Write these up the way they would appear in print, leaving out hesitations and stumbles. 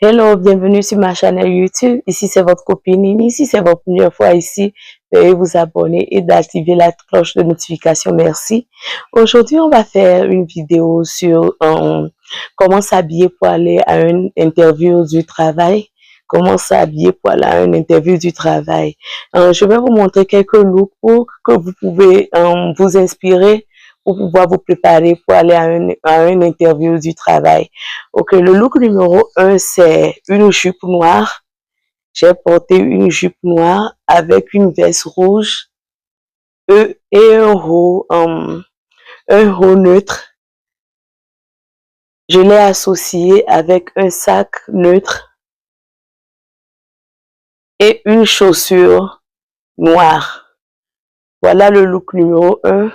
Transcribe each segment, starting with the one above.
Hello, bienvenue sur ma chaîne YouTube. Ici, c'est votre copine Nini. Si c'est votre première fois ici, veuillez vous abonner et d'activer la cloche de notification. Merci. Aujourd'hui, on va faire une vidéo sur comment s'habiller pour aller à une interview du travail. Comment s'habiller pour aller à une interview du travail. Je vais vous montrer quelques looks pour que vous pouvez vous inspirer pour pouvoir vous préparer pour aller à une interview du travail. Ok, le look numéro 1, c'est une jupe noire. J'ai porté une jupe noire avec une veste rouge et un haut neutre. Je l'ai associé avec un sac neutre et une chaussure noire. Voilà le look numéro 1.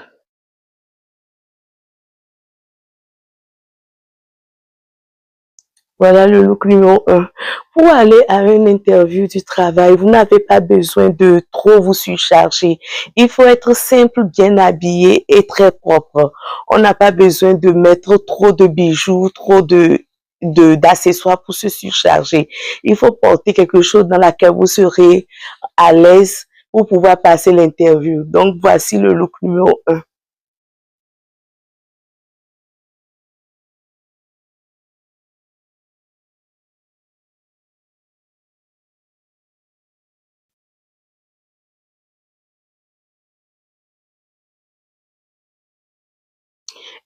Voilà le look numéro 1. Pour aller à une interview du travail, vous n'avez pas besoin de trop vous surcharger. Il faut être simple, bien habillé et très propre. On n'a pas besoin de mettre trop de bijoux, trop d'accessoires pour se surcharger. Il faut porter quelque chose dans laquelle vous serez à l'aise pour pouvoir passer l'interview. Donc, voici le look numéro 1.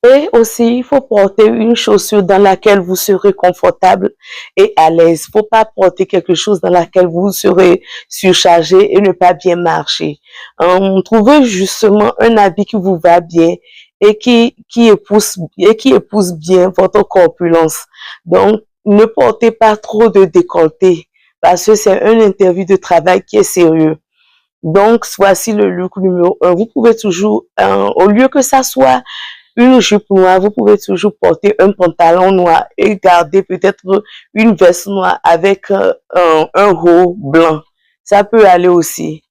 Et aussi, il faut porter une chaussure dans laquelle vous serez confortable et à l'aise. Il ne faut pas porter quelque chose dans laquelle vous serez surchargé et ne pas bien marcher. Trouvez justement un habit qui vous va bien et qui épouse bien votre corpulence. Donc, ne portez pas trop de décolleté parce que c'est une interview de travail qui est sérieux. Donc, voici le look numéro 1. Vous pouvez toujours, au lieu que ça soit une jupe noire, vous pouvez toujours porter un pantalon noir et garder peut-être une veste noire avec un haut blanc. Ça peut aller aussi.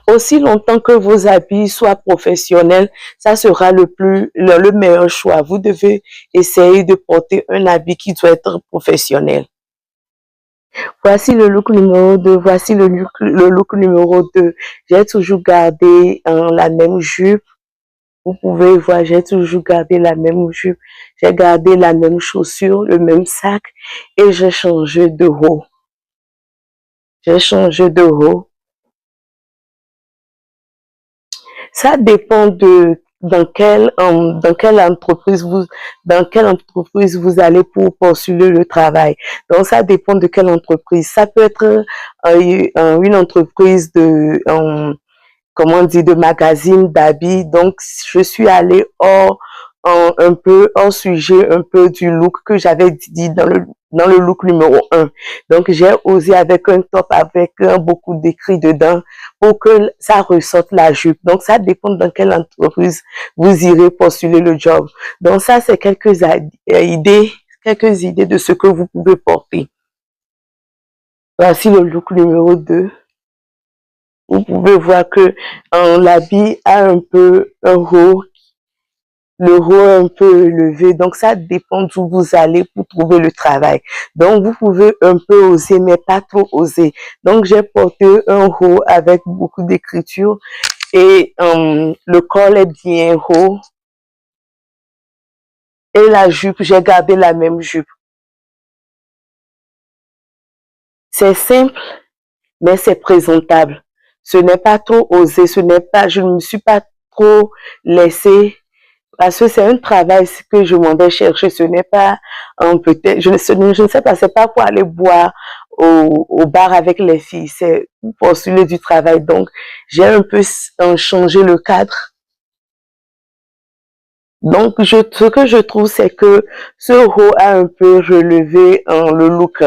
Aussi longtemps que vos habits soient professionnels, ça sera le meilleur choix. Vous devez essayer de porter un habit qui doit être professionnel. Voici le look numéro 2. Voici le look numéro 2. J'ai toujours gardé la même jupe. Vous pouvez voir, j'ai toujours gardé la même jupe. J'ai gardé la même chaussure, le même sac et j'ai changé de haut. J'ai changé de haut. Ça dépend de dans quelle entreprise vous allez pour postuler le travail. Donc ça dépend de quelle entreprise. Ça peut être une entreprise de comment on dit, de magazine, d'habits. Donc, je suis allée un peu hors sujet, un peu du look que j'avais dit dans le look numéro 1. Donc, j'ai osé avec un top avec beaucoup d'écrits dedans pour que ça ressorte la jupe. Donc, ça dépend dans quelle entreprise vous irez postuler le job. Donc, ça, c'est quelques idées de ce que vous pouvez porter. Voici le look numéro 2. Vous pouvez voir que l'habit a un peu un haut, le haut un peu élevé. Donc, ça dépend d'où vous allez pour trouver le travail. Donc, vous pouvez un peu oser, mais pas trop oser. Donc, j'ai porté un haut avec beaucoup d'écriture et le col est bien haut. Et la jupe, j'ai gardé la même jupe. C'est simple, mais c'est présentable. Ce n'est pas trop osé, je ne me suis pas trop laissée parce que c'est un travail que je m'en vais chercher. Ce n'est pas peut-être, je ne sais pas, c'est pas pour aller boire au bar avec les filles, c'est pour postuler du travail. Donc, j'ai un peu changé le cadre. Donc, ce que je trouve, c'est que ce haut a un peu relevé le look.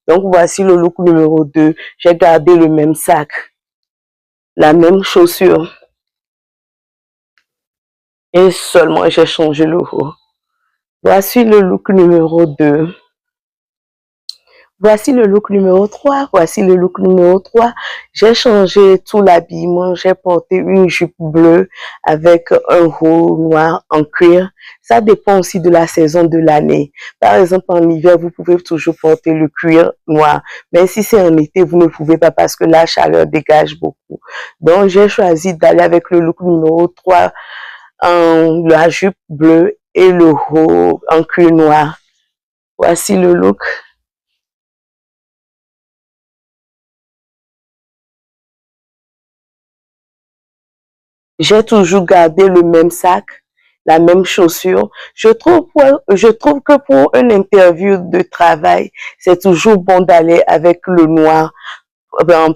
Donc, voici le look numéro 2. J'ai gardé le même sac, la même chaussure. Et seulement j'ai changé le haut. Voici le look numéro 2. Voici le look numéro 3. Voici le look numéro 3. J'ai changé tout l'habillement. J'ai porté une jupe bleue avec un haut noir en cuir. Ça dépend aussi de la saison de l'année. Par exemple, en hiver, vous pouvez toujours porter le cuir noir. Mais si c'est en été, vous ne pouvez pas parce que la chaleur dégage beaucoup. Donc, j'ai choisi d'aller avec le look numéro 3, la jupe bleue et le haut en cuir noir. Voici le look. J'ai toujours gardé le même sac, la même chaussure. Je trouve que pour une interview de travail, c'est toujours bon d'aller avec le noir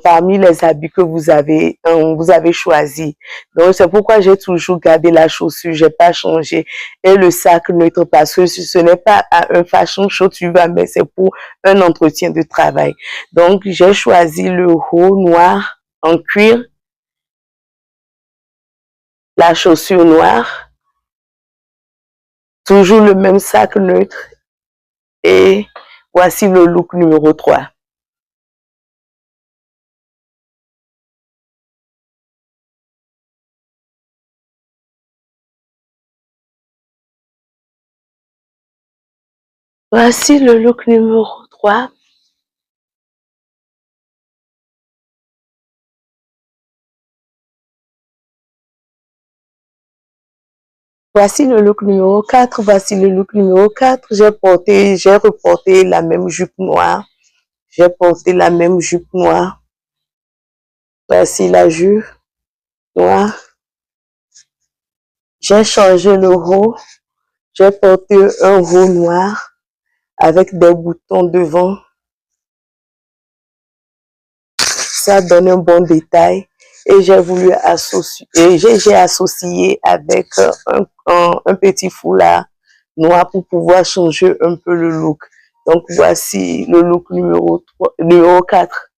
parmi les habits que vous avez choisi. Donc, c'est pourquoi j'ai toujours gardé la chaussure, j'ai pas changé. Et le sac neutre parce que ce n'est pas à un fashion show tu vas, mais c'est pour un entretien de travail. Donc, j'ai choisi le haut noir en cuir, la chaussure noire, toujours le même sac neutre et voici le look numéro 3. Voici le look numéro 3. Voici le look numéro 4. Voici le look numéro 4. J'ai reporté la même jupe noire. J'ai porté la même jupe noire. Voici la jupe noire. J'ai changé le haut. J'ai porté un haut noir avec des boutons devant. Ça donne un bon détail. Et j'ai voulu associer, j'ai associé avec un petit foulard noir pour pouvoir changer un peu le look. Donc voici le look numéro 4.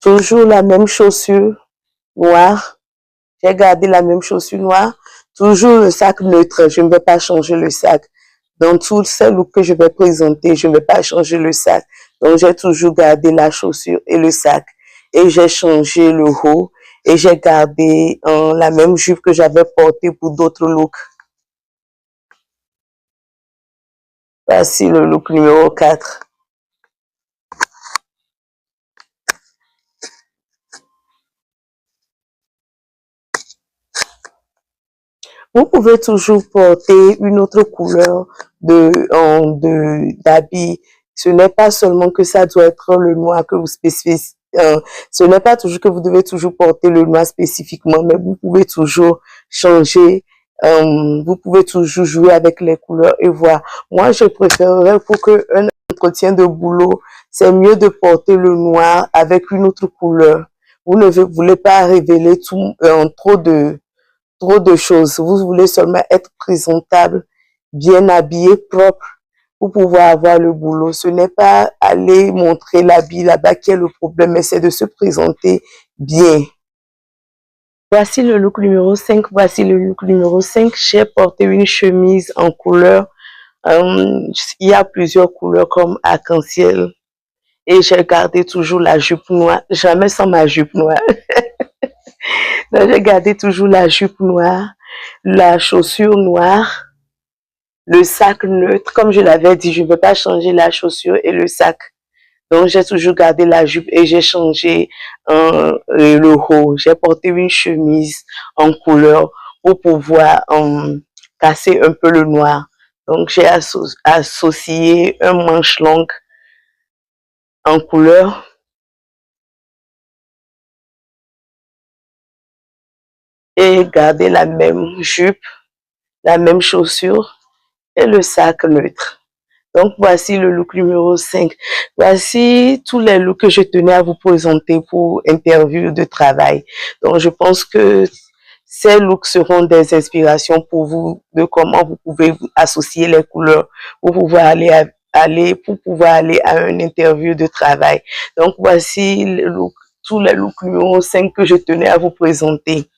Toujours la même chaussure noire. J'ai gardé la même chaussure noire. Toujours le sac neutre. Je ne vais pas changer le sac. Dans tous ces looks que je vais présenter, je ne vais pas changer le sac. Donc, j'ai toujours gardé la chaussure et le sac. Et j'ai changé le haut. Et j'ai gardé la même jupe que j'avais portée pour d'autres looks. Voici le look numéro 4. Vous pouvez toujours porter une autre couleur d'habit. Ce n'est pas seulement que ça doit être le noir que vous spécifiez. Ce n'est pas toujours que vous devez toujours porter le noir spécifiquement, mais vous pouvez toujours changer. Vous pouvez toujours jouer avec les couleurs et voir. Moi, je préférerais pour qu'un entretien de boulot, c'est mieux de porter le noir avec une autre couleur. Vous ne voulez pas révéler trop de choses. Vous voulez seulement être présentable, bien habillé, propre pour pouvoir avoir le boulot. Ce n'est pas aller montrer l'habit là-bas qui est le problème, mais c'est de se présenter bien. Voici le look numéro 5. Voici le look numéro 5. J'ai porté une chemise en couleur. Il y a plusieurs couleurs comme arc-en-ciel. Et j'ai gardé toujours la jupe noire. Jamais sans ma jupe noire. J'ai gardé toujours la jupe noire, la chaussure noire, le sac neutre. Comme je l'avais dit, je ne veux pas changer la chaussure et le sac. Donc, j'ai toujours gardé la jupe et j'ai changé le haut. J'ai porté une chemise en couleur pour pouvoir casser un peu le noir. Donc, j'ai associé un manche longue en couleur. Et gardé la même jupe, la même chaussure et le sac neutre. Donc, voici le look numéro 5. Voici tous les looks que je tenais à vous présenter pour interview de travail. Donc, je pense que ces looks seront des inspirations pour vous de comment vous pouvez associer les couleurs pour pouvoir aller à une interview de travail. Donc, voici le look tous les looks numéro 5 que je tenais à vous présenter.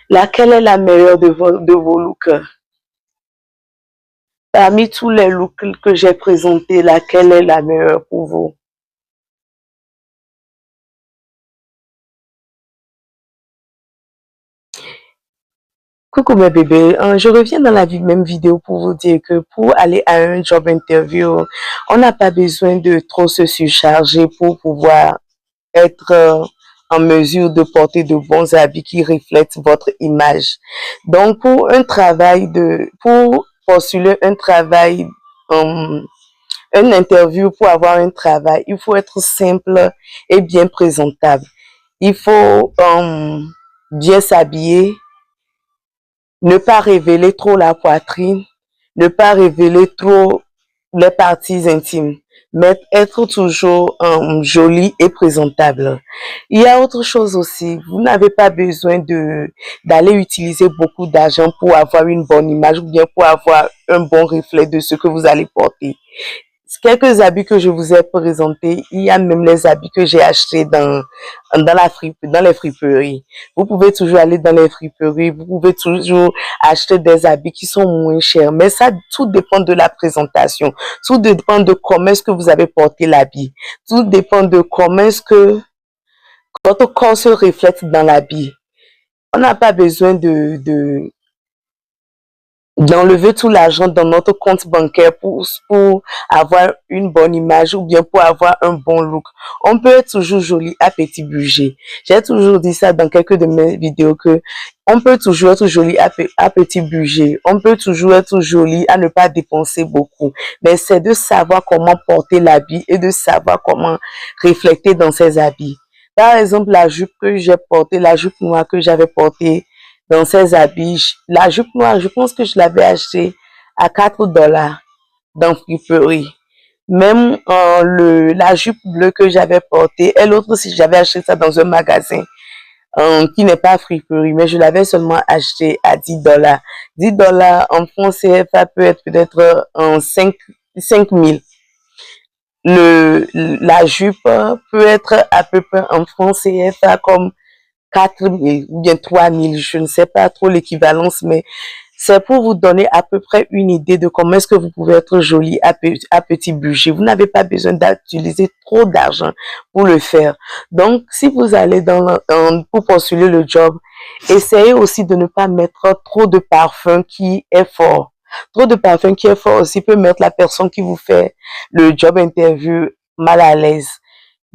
Laquelle est la meilleure de vos looks? Parmi tous les looks que j'ai présentés, laquelle est la meilleure pour vous? Coucou mes bébés, je reviens dans la même vidéo pour vous dire que pour aller à un job interview, on n'a pas besoin de trop se surcharger pour pouvoir être en mesure de porter de bons habits qui reflètent votre image. Donc pour postuler un travail, un interview pour avoir un travail, il faut être simple et bien présentable. Il faut bien s'habiller, ne pas révéler trop la poitrine, ne pas révéler trop les parties intimes, mais être toujours joli et présentable. Il y a autre chose aussi, vous n'avez pas besoin d'aller utiliser beaucoup d'argent pour avoir une bonne image ou bien pour avoir un bon reflet de ce que vous allez porter. Quelques habits que je vous ai présentés, il y a même les habits que j'ai achetés dans les friperies. Vous pouvez toujours aller dans les friperies, vous pouvez toujours acheter des habits qui sont moins chers. Mais ça, tout dépend de la présentation. Tout dépend de comment est-ce que vous avez porté l'habit. Tout dépend de comment est-ce que votre corps se reflète dans l'habit. On n'a pas besoin d'enlever tout l'argent dans notre compte bancaire pour avoir une bonne image ou bien pour avoir un bon look. On peut être toujours joli à petit budget. J'ai toujours dit ça dans quelques de mes vidéos que on peut toujours être joli à petit budget. On peut toujours être joli à ne pas dépenser beaucoup. Mais c'est de savoir comment porter l'habit et de savoir comment refléter dans ses habits. Par exemple, la jupe que j'ai portée, la jupe noire que j'avais portée, dans ces habits. La jupe noire, je pense que je l'avais achetée à 4 $ dans friperie. Même la jupe bleue que j'avais portée, et l'autre aussi, j'avais acheté ça dans un magasin qui n'est pas friperie, mais je l'avais seulement acheté à 10 $. 10 $ en francs CFA peut être peut-être 5 000. La jupe peut être à peu près en francs CFA comme 4 000 ou bien 3 000, je ne sais pas trop l'équivalence, mais c'est pour vous donner à peu près une idée de comment est-ce que vous pouvez être joli à petit budget. Vous n'avez pas besoin d'utiliser trop d'argent pour le faire. Donc, si vous allez pour postuler le job, essayez aussi de ne pas mettre trop de parfum qui est fort. Trop de parfum qui est fort aussi peut mettre la personne qui vous fait le job interview mal à l'aise.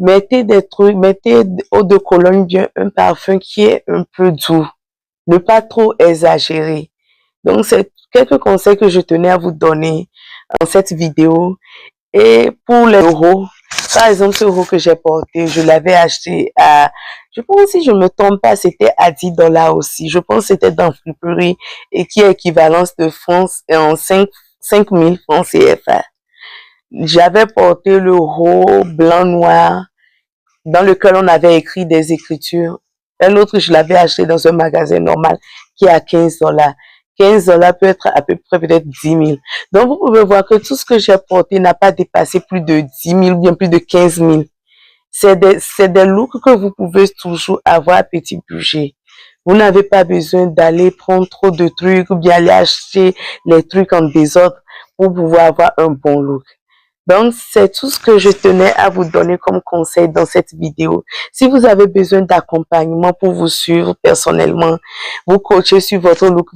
Mettez des trucs, mettez eau de cologne bien un parfum qui est un peu doux. Ne pas trop exagérer. Donc, c'est quelques conseils que je tenais à vous donner dans cette vidéo. Et pour les euros, par exemple, ce euro que j'ai porté, je l'avais acheté à, je pense si je ne me trompe pas, c'était à 10 $ aussi. Je pense que c'était dans friperie et qui est équivalence de France en 5 000 francs CFA. J'avais porté l'euro blanc noir dans lequel on avait écrit des écritures. Un autre, je l'avais acheté dans un magasin normal qui est à 15 $. 15 $ peut être à peu près peut-être 10 000. Donc, vous pouvez voir que tout ce que j'ai porté n'a pas dépassé plus de 10 000 ou bien plus de 15 000. C'est des looks que vous pouvez toujours avoir à petit budget. Vous n'avez pas besoin d'aller prendre trop de trucs ou bien aller acheter les trucs en désordre pour pouvoir avoir un bon look. Donc, c'est tout ce que je tenais à vous donner comme conseil dans cette vidéo. Si vous avez besoin d'accompagnement pour vous suivre personnellement, vous coacher sur votre look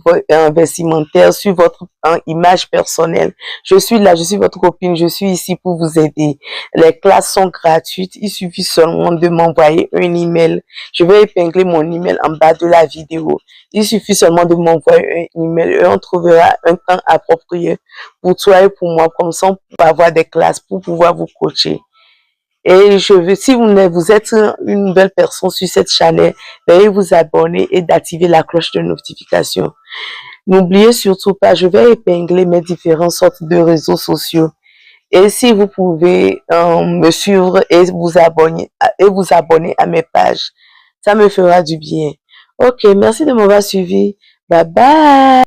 vestimentaire, sur votre image personnelle, je suis là, je suis votre copine, je suis ici pour vous aider. Les classes sont gratuites, il suffit seulement de m'envoyer un email. Je vais épingler mon email en bas de la vidéo. Il suffit seulement de m'envoyer un email et on trouvera un temps approprié pour toi et pour moi, comme ça on peut avoir des classes pour pouvoir vous coacher. Et si vous êtes une nouvelle personne sur cette chaîne, veuillez vous abonner et d'activer la cloche de notification. N'oubliez surtout pas, je vais épingler mes différentes sortes de réseaux sociaux. Et si vous pouvez me suivre et vous abonner à mes pages, ça me fera du bien. Ok, merci de m'avoir suivi. Bye bye.